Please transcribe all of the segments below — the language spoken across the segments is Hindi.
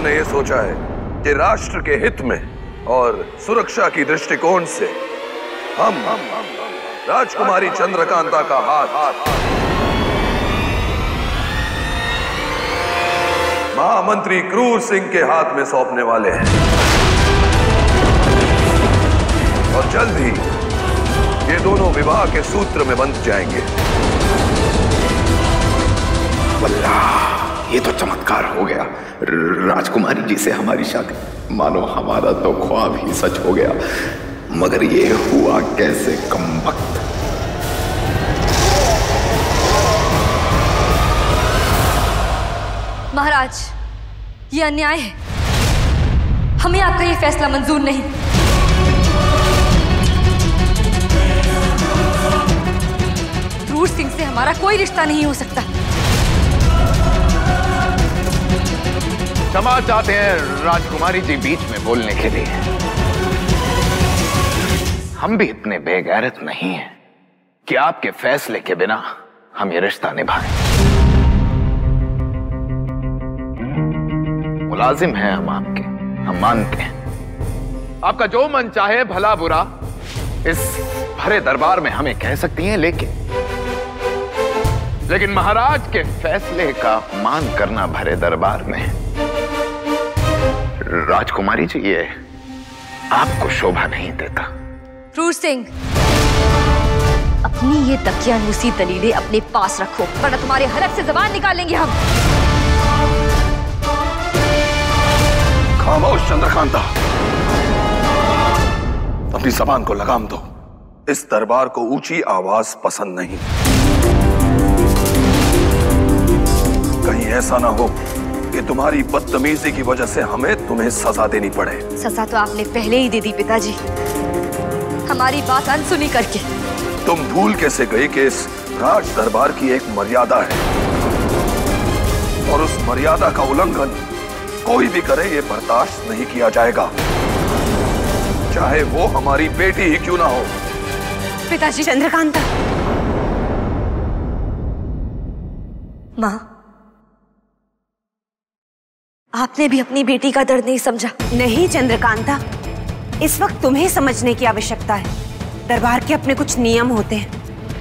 हमने ये सोचा है कि राष्ट्र के हित में और सुरक्षा की दृष्टिकोण से हम राजकुमारी चंद्रकांता का हाथ महामंत्री क्रूर सिंह के हाथ में सौंपने वाले हैं और जल्द ही ये दोनों विवाह के सूत्र में बंध जाएंगे। अल्लाह, ये तो चमत्कार हो गया। राजकुमारी जी से हमारी शादी, मानो हमारा तो ख्वाब ही सच हो गया। मगर ये हुआ कैसे कमबख्त। महाराज, ये अन्याय है। हमें आपका ये फैसला मंजूर नहीं। क्रूर सिंह से हमारा कोई रिश्ता नहीं हो सकता। क्षमा चाहते हैं राजकुमारी जी बीच में बोलने के लिए। हम भी इतने बेगैरत नहीं हैं कि आपके फैसले के बिना हम ये रिश्ता निभाएं। मुलाजिम हैं हम आपके, हम मानते हैं। आपका जो मन चाहे भला बुरा इस भरे दरबार में हमें कह सकती हैं, लेकिन महाराज के फैसले का अपमान करना भरे दरबार में, राजकुमारी जी, ये आपको शोभा नहीं देता। क्रूर सिंह, अपनी ये दकियानूसी दलीलें अपने पास रखो, वरना तुम्हारे हलक से जबान निकालेंगे हम। खामोश चंद्रकांता, अपनी जबान को लगाम दो। इस दरबार को ऊंची आवाज पसंद नहीं। कहीं ऐसा ना हो कि तुम्हारी बदतमीजी की वजह से हमें तुम्हें सजा देनी पड़े। सजा तो आपने पहले ही दे दी पिताजी, हमारी बात अनसुनी करके। तुम भूल कैसे गए कि इस राज दरबार की एक मर्यादा है और उस मर्यादा का उल्लंघन कोई भी करे ये बर्दाश्त नहीं किया जाएगा, चाहे वो हमारी बेटी ही क्यों ना हो। पिताजी। चंद्रकांता। माँ, आपने भी अपनी बेटी का दर्द नहीं समझा। नहीं चंद्रकांता, इस वक्त तुम्हें समझने की आवश्यकता है। दरबार के अपने कुछ नियम होते हैं,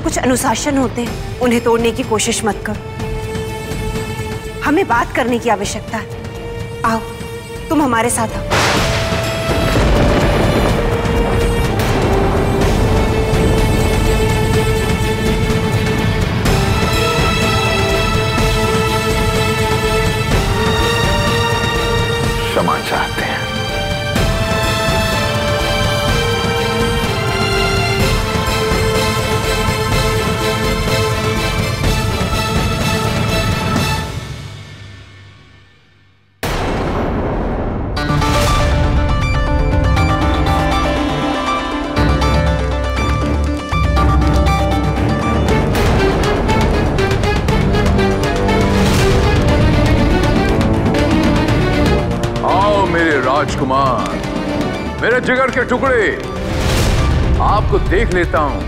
कुछ अनुशासन होते हैं, उन्हें तोड़ने की कोशिश मत करो। हमें बात करने की आवश्यकता है। आओ, तुम हमारे साथ आओ। क्षमा चाहते हैं। राजकुमार, मेरे जिगर के टुकड़े, आपको देख लेता हूं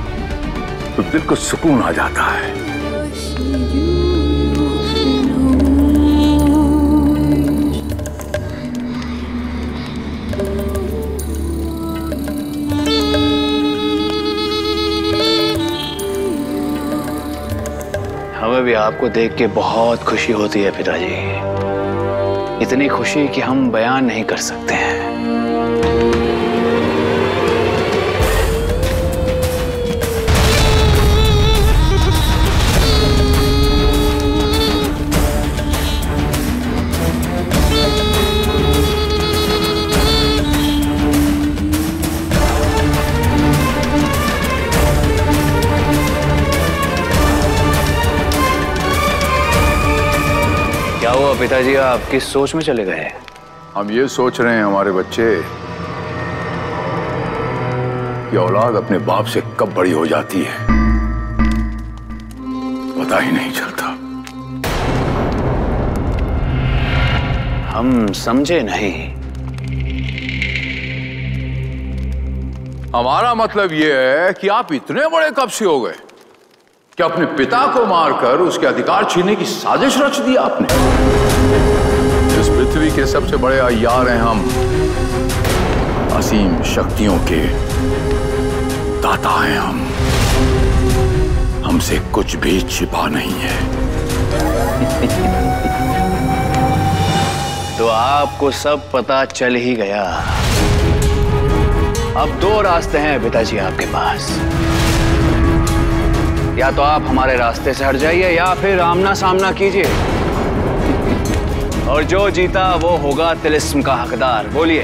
तो दिल को सुकून आ जाता है। हमें भी आपको देख के बहुत खुशी होती है पिताजी, इतनी खुशी कि हम बयान नहीं कर सकते हैं। क्या हुआ पिताजी, आप किस सोच में चले गए? हम ये सोच रहे हैं हमारे बच्चे कि औलाद अपने बाप से कब बड़ी हो जाती है पता ही नहीं चलता। हम समझे नहीं। हमारा मतलब ये है कि आप इतने बड़े कब से हो गए कि अपने पिता को मारकर उसके अधिकार छीनने की साजिश रच दी आपने। इस पृथ्वी के सबसे बड़े अय्यार हैं हम। असीम शक्तियों के दाता हैं हम। हमसे कुछ भी छिपा नहीं है। तो आपको सब पता चल ही गया। अब दो रास्ते हैं पिताजी आपके पास। या तो आप हमारे रास्ते से हट जाइए या फिर आमना सामना कीजिए, और जो जीता वो होगा तिलिस्म का हकदार। बोलिए।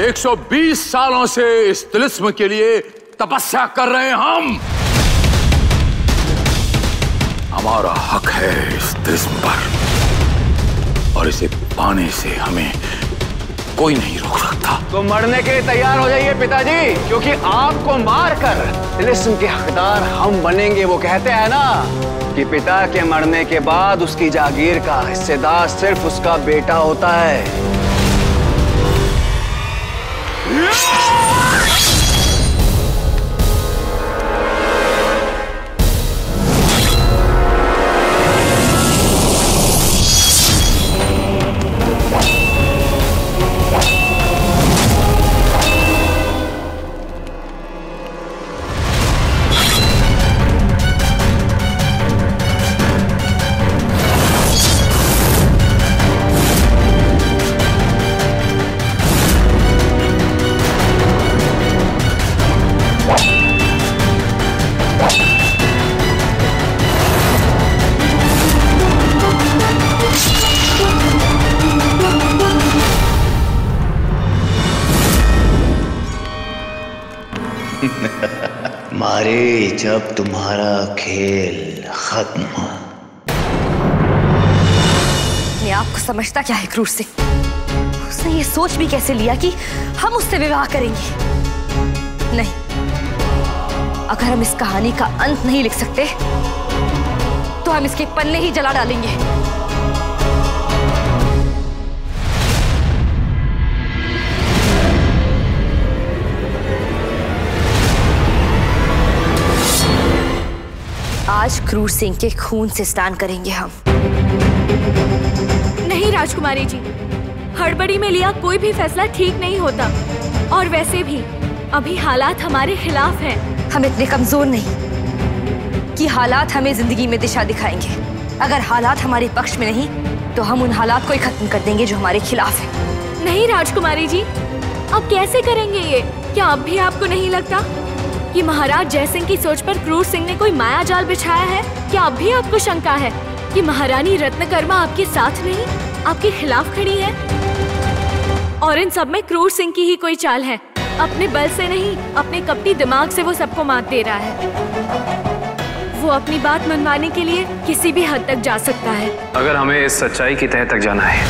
120 सालों से इस तिलिस्म के लिए तपस्या कर रहे हैं हम। हमारा हक है इस तिलिस्म पर, और इसे पाने से हमें कोई नहीं रोक सकता। तो मरने के लिए तैयार हो जाइए पिताजी, क्योंकि आपको मारकर तिलिस्म के हकदार हम बनेंगे। वो कहते हैं ना कि पिता के मरने के बाद उसकी जागीर का हिस्सेदार सिर्फ उसका बेटा होता है। मारे जब तुम्हारा खेल खत्म हो। अपने आप को समझता क्या है क्रूर सिंह? उसने ये सोच भी कैसे लिया कि हम उससे विवाह करेंगे? नहीं, अगर हम इस कहानी का अंत नहीं लिख सकते तो हम इसके पन्ने ही जला डालेंगे। आज क्रूर सिंह के खून से स्नान करेंगे हम। नहीं राजकुमारी जी, हड़बड़ी में लिया कोई भी फैसला ठीक नहीं होता। और वैसे भी अभी हालात हमारे खिलाफ हैं। हम इतने कमजोर नहीं कि हालात हमें जिंदगी में दिशा दिखाएंगे। अगर हालात हमारे पक्ष में नहीं तो हम उन हालात को ही खत्म कर देंगे जो हमारे खिलाफ है। नहीं राजकुमारी जी, अब कैसे करेंगे ये? क्या अब भी आपको नहीं लगता कि महाराज जयसिंह की सोच पर क्रूर सिंह ने कोई माया जाल बिछाया है? क्या अब भी आपको शंका है कि महारानी रत्नकर्मा आपके साथ नहीं, आपके खिलाफ खड़ी है? और इन सब में क्रूर सिंह की ही कोई चाल है। अपने बल से नहीं, अपने कपटी दिमाग से वो सबको मात दे रहा है। वो अपनी बात मनवाने के लिए किसी भी हद तक जा सकता है। अगर हमें इस सच्चाई की तह तक जाना है,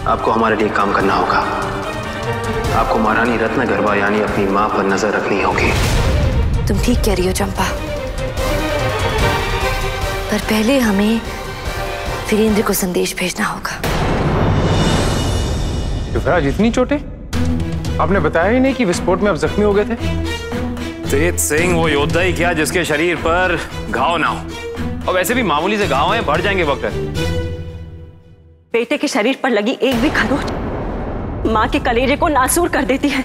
आपको हमारे लिए काम करना होगा। आपको महारानी रत्नगर्भा यानी अपनी माँ पर नजर रखनी होगी। तुम ठीक कह रही हो चंपा, पर पहले हमें वीरेंद्र को संदेश भेजना होगा। युवराज, इतनी चोटें? आपने बताया ही नहीं कि विस्फोट में आप जख्मी हो गए थे। तेज सिंह वो योद्धा ही क्या जिसके शरीर पर घाव ना हो। और वैसे भी मामूली से घाव हैं, बढ़ जाएंगे वक्त। बेटे के शरीर पर लगी एक भी खरोंच माँ के कलेजे को नासूर कर देती है।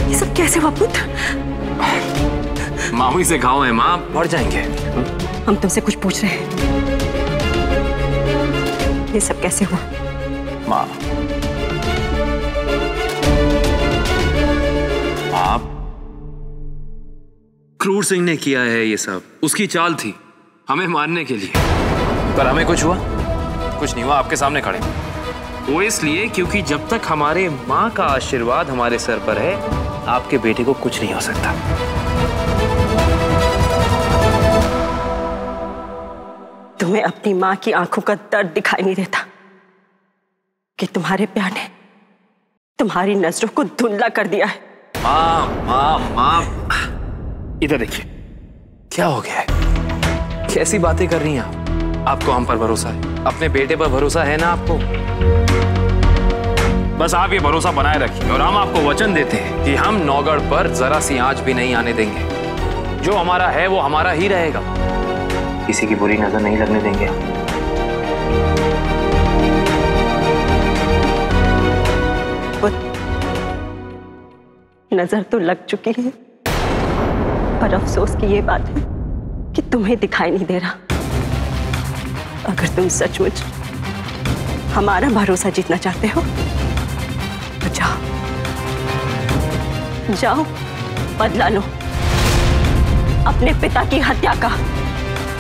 ये सब कैसे हुआ पुत्र? मामूली से घाव हैं माँ, बढ़ जाएंगे। हम तुमसे कुछ पूछ रहे हैं। ये सब कैसे हुआ? माँ, आप क्रूर सिंह ने किया है ये सब। उसकी चाल थी हमें मारने के लिए, पर हमें कुछ हुआ? कुछ नहीं हुआ। आपके सामने खड़े। वो इसलिए क्योंकि जब तक हमारे माँ का आशीर्वाद हमारे सर पर है, आपके बेटे को कुछ नहीं हो सकता। तुम्हें अपनी माँ की आंखों का दर्द दिखाई नहीं देता कि तुम्हारे प्यार ने तुम्हारी नजरों को धुंधला कर दिया है। माँ माँ माँ, इधर देखिए, क्या हो गया है? कैसी बातें कर रही हैं आप? आपको हम पर भरोसा है, अपने बेटे पर भरोसा है ना आपको? बस आप ये भरोसा बनाए रखिए, और हम आपको वचन देते हैं कि हम नौगढ़ पर जरा सी आंच भी नहीं आने देंगे। जो हमारा है वो हमारा ही रहेगा। किसी की बुरी नजर नहीं लगने देंगे। नजर तो लग चुकी है, पर अफसोस की ये बात है कि तुम्हें दिखाई नहीं दे रहा। अगर तुम सचमुच हमारा भरोसा जीतना चाहते हो तो जाओ, जाओ बदला लो अपने पिता की हत्या का,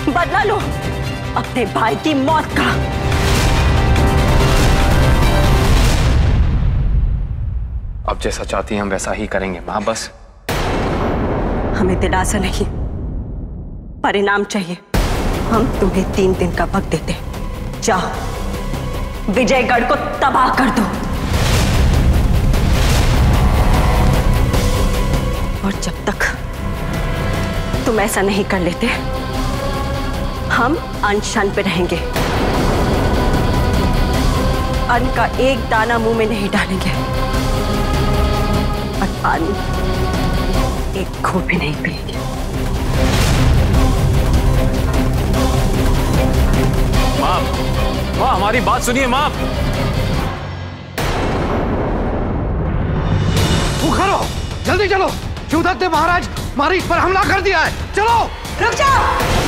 बदला लो अपने भाई की मौत का। अब जैसा चाहती हैं हम वैसा ही करेंगे माँ। बस हमें दिलासा नहीं, परिणाम चाहिए। हम तुम्हें 3 दिन का वक्त देते हैं। जाओ विजयगढ़ को तबाह कर दो, और जब तक तुम ऐसा नहीं कर लेते हम अनशन पे रहेंगे। अन्न का एक दाना मुंह में नहीं डालेंगे और पानी एक घूंट भी नहीं पिएंगे। माँ, माँ हमारी बात सुनिए माँ। मुखर हो, जल्दी चलो। शिवदत्त ने महाराज मारीच पर हमला कर दिया है। चलो। रुक जाओ।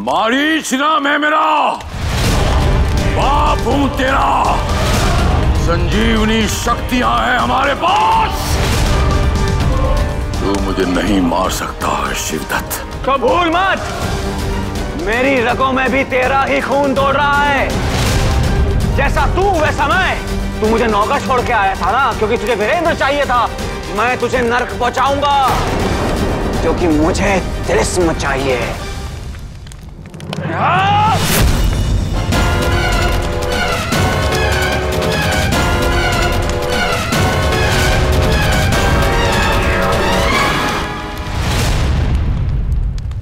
मारीच नाम है मेरा, बाप हूं तेरा। संजीवनी शक्तियां हैं हमारे पास। तू मुझे नहीं मार सकता है शिवदत्त। तो भूल मत, मेरी रगों में भी तेरा ही खून दौड़ रहा है। जैसा तू वैसा मैं। तू मुझे नौका छोड़ के आया था ना, क्योंकि तुझे वीरेंद्र चाहिए था। मैं तुझे नर्क पहुंचाऊंगा, क्योंकि मुझे तिलिस्म चाहिए।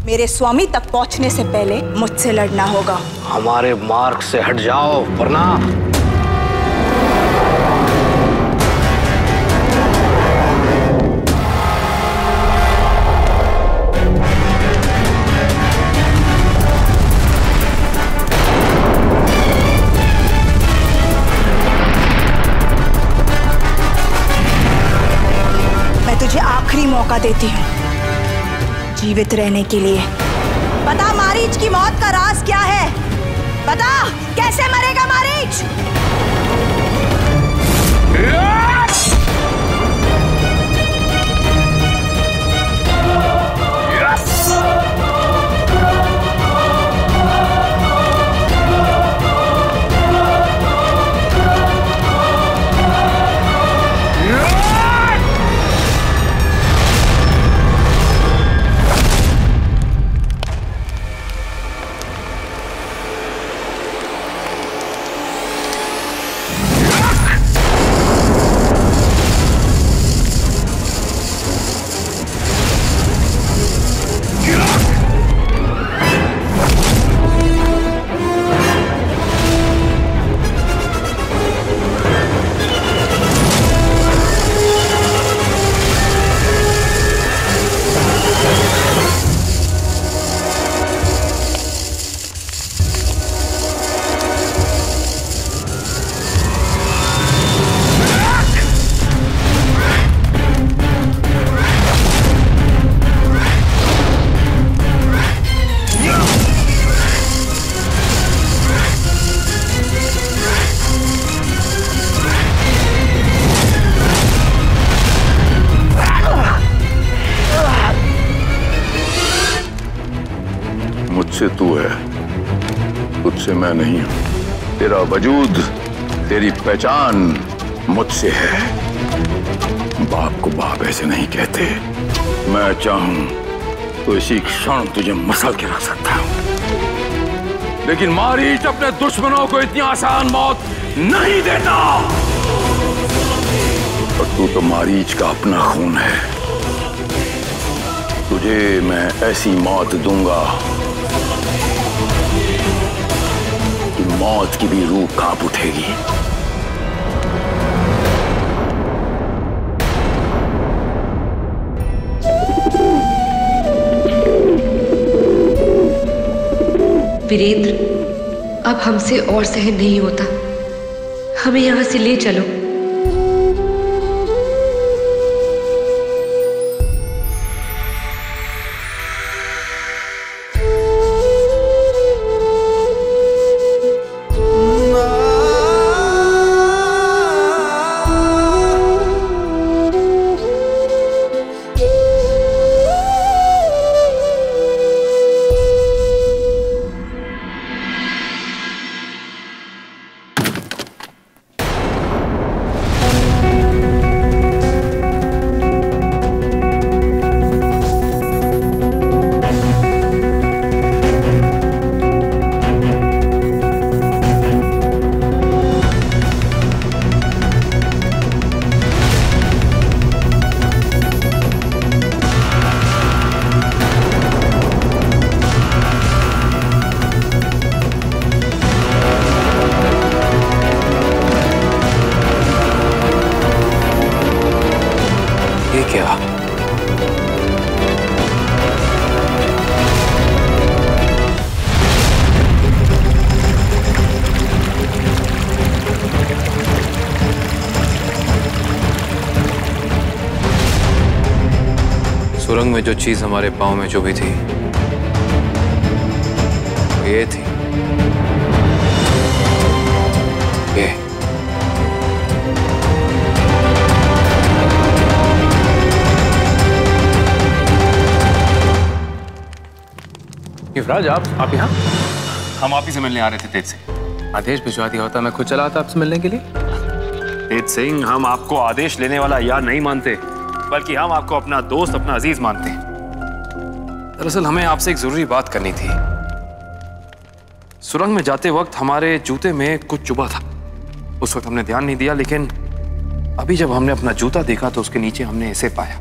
मेरे स्वामी तक पहुंचने से पहले मुझसे लड़ना होगा। हमारे मार्ग से हट जाओ वरना। मैं तुझे आखिरी मौका देती हूँ जीवित रहने के लिए। बता मारीच की मौत का राज क्या है? बता कैसे मरेगा मारीच? मुझसे तू है, तुझसे मैं नहीं हूं। तेरा वजूद, तेरी पहचान मुझसे है। बाप को बाप ऐसे नहीं कहते। मैं चाहूं तो इसी क्षण तुझे मसल के रख सकता हूं, लेकिन मारीच अपने दुश्मनों को इतनी आसान मौत नहीं देता। और तू तो मारीच का अपना खून है। तुझे मैं ऐसी मौत दूंगा कि मौत की भी रूह कांप उठेगी। वीरेंद्र, अब हमसे और सहन नहीं होता, हमें यहाँ से ले चलो। सुरंग में जो चीज हमारे पांव में चुभी थी ये थी, ये युवराज, आप यहाँ? हम आप ही से मिलने आ रहे थे तेज सिंह। आदेश भिजवा दिया होता, मैं खुद चला आता आपसे मिलने के लिए। तेज सिंह, हम आपको आदेश लेने वाला यार नहीं मानते, बल्कि हम आपको अपना दोस्त, अपना अजीज मानते हैं। दरअसल हमें आपसे एक जरूरी बात करनी थी। सुरंग में जाते वक्त हमारे जूते में कुछ चुभा था। उस वक्त हमने ध्यान नहीं दिया, लेकिन अभी जब हमने अपना जूता देखा तो उसके नीचे हमने इसे पाया।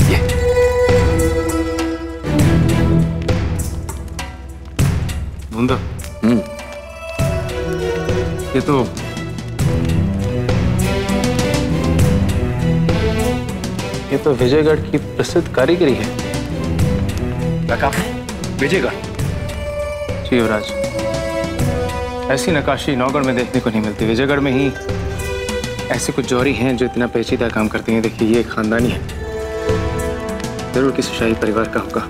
ये मुंदा, ये तो विजयगढ़ की प्रसिद्ध कारीगरी है। विजयगढ़? जी युवराज, ऐसी नक्काशी नौगढ़ में देखने को नहीं मिलती। विजयगढ़ में ही ऐसे कुछ जौहरी हैं जो इतना पेचीदा काम करते हैं। देखिए, ये खानदानी है, जरूर किसी शाही परिवार का होगा।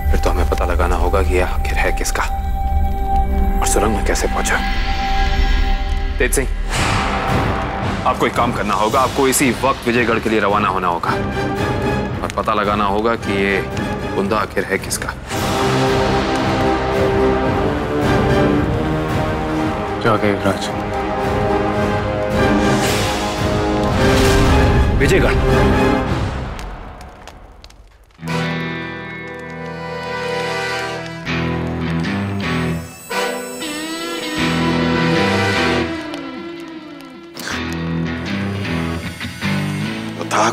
फिर तो हमें पता लगाना होगा कि यह आखिर है किसका और सुरंग में कैसे पहुंचा। तेज सिंह, आपको एक काम करना होगा। आपको इसी वक्त विजयगढ़ के लिए रवाना होना होगा और पता लगाना होगा कि ये कुंदा आखिर है किसका। क्या गए युवराज? विजयगढ़।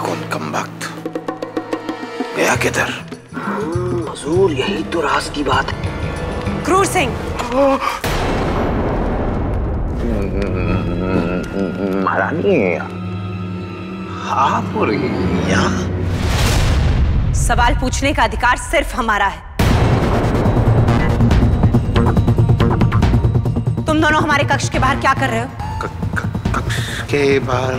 कौन कम वक्त गया किधर? हुजूर, यही तो राज की बात है। क्रूर सिंह, महारानी, आप और यहाँ? सवाल पूछने का अधिकार सिर्फ हमारा है। तुम दोनों हमारे कक्ष के बाहर क्या कर रहे हो? कक्ष के बाहर?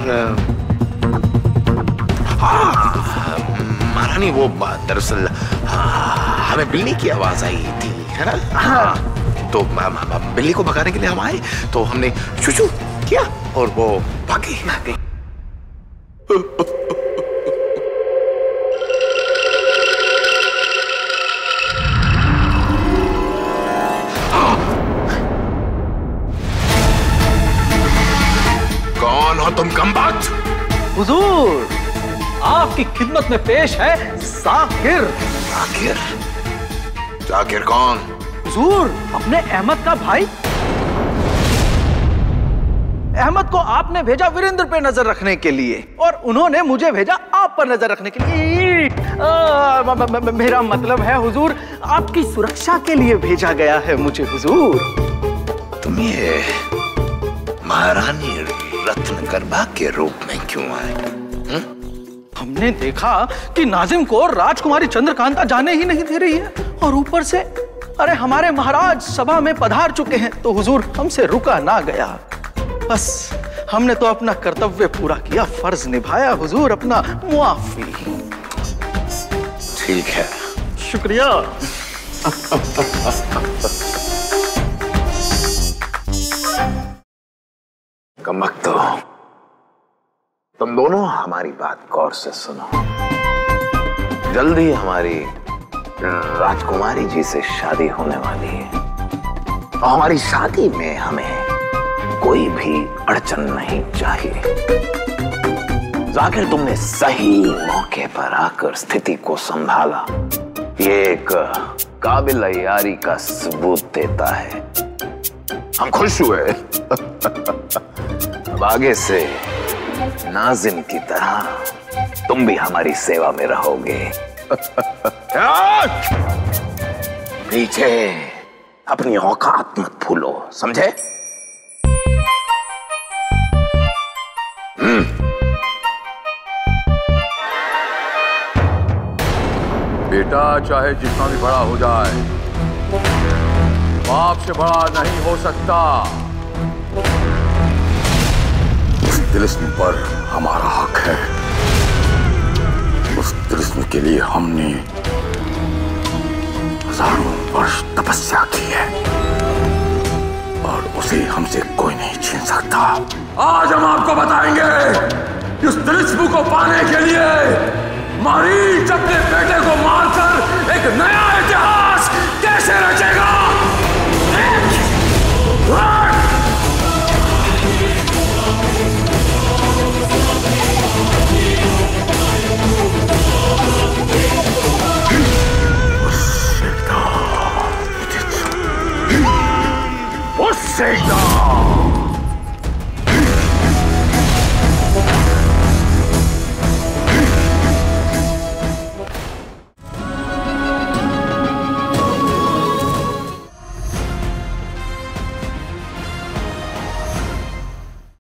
महारानी, वो दरअसल हमें बिल्ली की आवाज आई थी, है ना? हाँ, तो बिल्ली को भगाने के लिए हम आए, तो हमने चूचू किया और वो भागी। कौन हो तुम कमबख्त? हुजूर, आपकी खिदमत में पेश है जाकिर। जाकिर? जाकिर कौन? हुजूर, अपने अहमद का भाई। अहमद को आपने भेजा वीरेंद्र पे नजर रखने के लिए और उन्होंने मुझे भेजा आप पर नजर रखने के लिए। मेरा मतलब है हुजूर, आपकी सुरक्षा के लिए भेजा गया है मुझे हुजूर। तुम ये महारानी रत्नगर्भा के रूप में क्यों आए? हम हमने देखा कि नाजिम को राजकुमारी चंद्रकांता जाने ही नहीं दे रही है, और ऊपर से अरे हमारे महाराज सभा में पधार चुके हैं, तो हुजूर हमसे रुका ना गया। बस हमने तो अपना कर्तव्य पूरा किया, फर्ज निभाया हुजूर, अपना मुआफी। ठीक है, शुक्रिया। कमबख्तो, तुम दोनों हमारी बात गौर से सुनो। जल्दी हमारी राजकुमारी जी से शादी होने वाली है, और हमारी शादी में हमें कोई भी अड़चन नहीं चाहिए। जाकिर, तुमने सही मौके पर आकर स्थिति को संभाला, ये एक काबिल यारी का सबूत देता है। हम खुश हुए। अब आगे से नाजिम की तरह तुम भी हमारी सेवा में रहोगे। पीछे अपनी औकात मत भूलो, समझे? बेटा चाहे जितना भी बड़ा हो जाए, बाप से बड़ा नहीं हो सकता। उस तिलिस्म पर हमारा हक है। उस तिलिस्म के लिए हमने हजारों वर्ष तपस्या की है, और उसे हमसे कोई नहीं छीन सकता। आज हम आपको बताएंगे कि उस तिलिस्म को पाने के लिए मारीच अपने बेटे को मारकर एक नया इतिहास कैसे